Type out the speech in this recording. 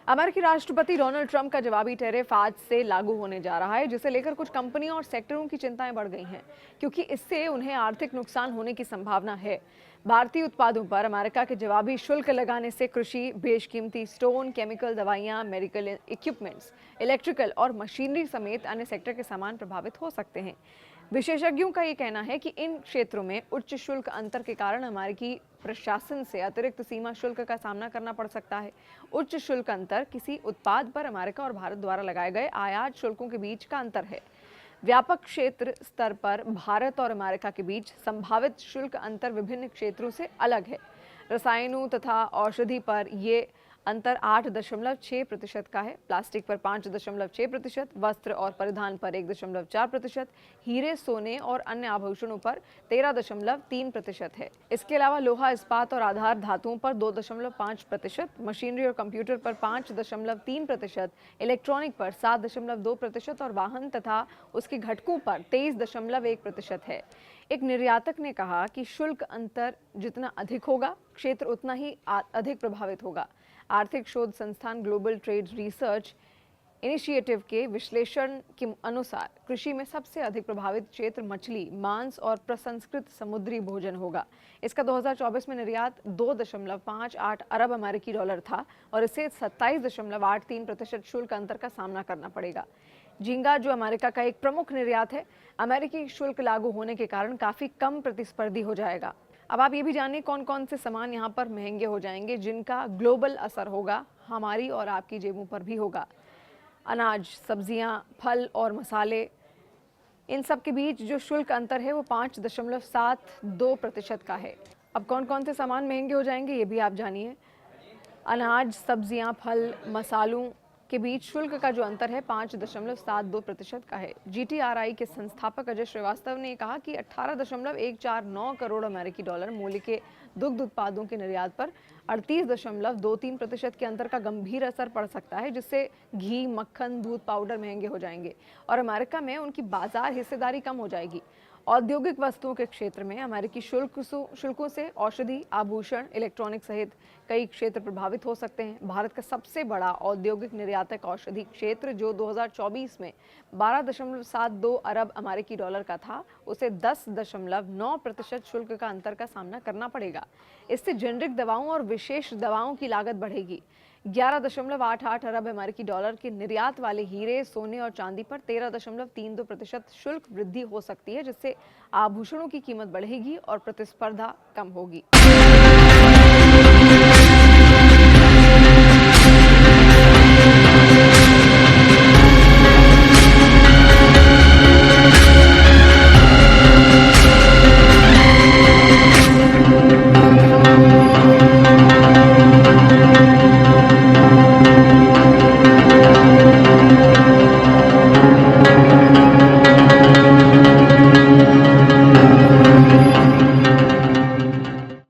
अमेरिकी राष्ट्रपति Donald Trump का जवाबी टैरिफ आज से लागू होने जा रहा है, जिसे लेकर कुछ कंपनियों और सेक्टरों की चिंताएं बढ़ गई हैं, क्योंकि इससे उन्हें आर्थिक नुकसान होने की संभावना है। भारतीय उत्पादों पर अमेरिका के जवाबी शुल्क लगाने से कृषि, बेशकीमती स्टोन, केमिकल, दवाइयां, मेडिकल इक्विपमेंट्स, इलेक्ट्रिकल और मशीनरी समेत अन्य सेक्टर के सामान प्रभावित हो सकते हैं। विशेषज्ञों का ये कहना है कि इन क्षेत्रों में उच्च शुल्क अंतर के कारण अमेरिकी प्रशासन से अतिरिक्त सीमा शुल्क का सामना करना पड़ सकता है। उच्च शुल्क अंतर किसी उत्पाद पर अमेरिका और भारत द्वारा लगाए गए आयात शुल्कों के बीच का अंतर है। व्यापक क्षेत्र स्तर पर भारत और अमेरिका के बीच संभावित शुल्क अंतर विभिन्न क्षेत्रों से अलग है। रसायनों तथा औषधि पर ये अंतर 8.6% का है, प्लास्टिक पर 5.6%, वस्त्र और परिधान पर 1.4%, हीरे, सोने और अन्य आभूषणों पर 13.3% है। इसके अलावा लोहा, इस्पात और आधार धातुओं पर 2.5%, मशीनरी और कंप्यूटर पर 5.3%, इलेक्ट्रॉनिक पर 7.2% और वाहन तथा उसके घटकों पर 23.1% है। एक निर्यातक ने कहा कि शुल्क अंतर जितना अधिक होगा, क्षेत्र उतना ही अधिक प्रभावित होगा। आर्थिक शोध संस्थान ग्लोबल ट्रेड रिसर्च इनिशिएटिव के विश्लेषण के अनुसार कृषि में सबसे अधिक प्रभावित क्षेत्र मछली, मांस और प्रसंस्कृत समुद्री भोजन होगा। इसका 2024 में निर्यात 2.58 अरब अमेरिकी डॉलर था और इसे 27.83% शुल्क अंतर का सामना करना पड़ेगा। झींगा, जो अमेरिका का एक प्रमुख निर्यात है, अमेरिकी शुल्क लागू होने के कारण काफी कम प्रतिस्पर्धी हो जाएगा। अब आप ये भी जानिए कौन कौन से सामान यहाँ पर महंगे हो जाएंगे, जिनका ग्लोबल असर होगा, हमारी और आपकी जेबों पर भी होगा। अनाज, सब्जियां, फल और मसाले, इन सब के बीच जो शुल्क अंतर है वो 5.72% का है। अब कौन कौन से सामान महंगे हो जाएंगे ये भी आप जानिए। अनाज, सब्जियां, फल, मसालों के बीच शुल्क का जो अंतर है 5.72% का है। GTRI के संस्थापक अजय श्रीवास्तव ने कहा कि 18.149 करोड़ अमेरिकी डॉलर मूल्य के दुग्ध उत्पादों के निर्यात पर 38.23% के अंतर का गंभीर असर पड़ सकता है, जिससे घी, मक्खन, दूध पाउडर महंगे हो जाएंगे और अमेरिका में उनकी बाजार हिस्सेदारी कम हो जाएगी। औद्योगिक वस्तुओं के क्षेत्र में अमेरिकी शुल्कों से औषधि, आभूषण, इलेक्ट्रॉनिक सहित कई क्षेत्र प्रभावित हो सकते हैं। भारत का सबसे बड़ा औद्योगिक निर्यातक औषधि क्षेत्र, जो 2024 में 12.72 अरब अमेरिकी डॉलर का था, उसे 10.9% शुल्क का अंतर का सामना करना पड़ेगा। इससे जेनरिक दवाओं और विशेष दवाओं की लागत बढ़ेगी। 11.88 अरब अमेरिकी डॉलर के निर्यात वाले हीरे, सोने और चांदी पर 13.32% शुल्क वृद्धि हो सकती है, जिससे आभूषणों की कीमत बढ़ेगी और प्रतिस्पर्धा कम होगी।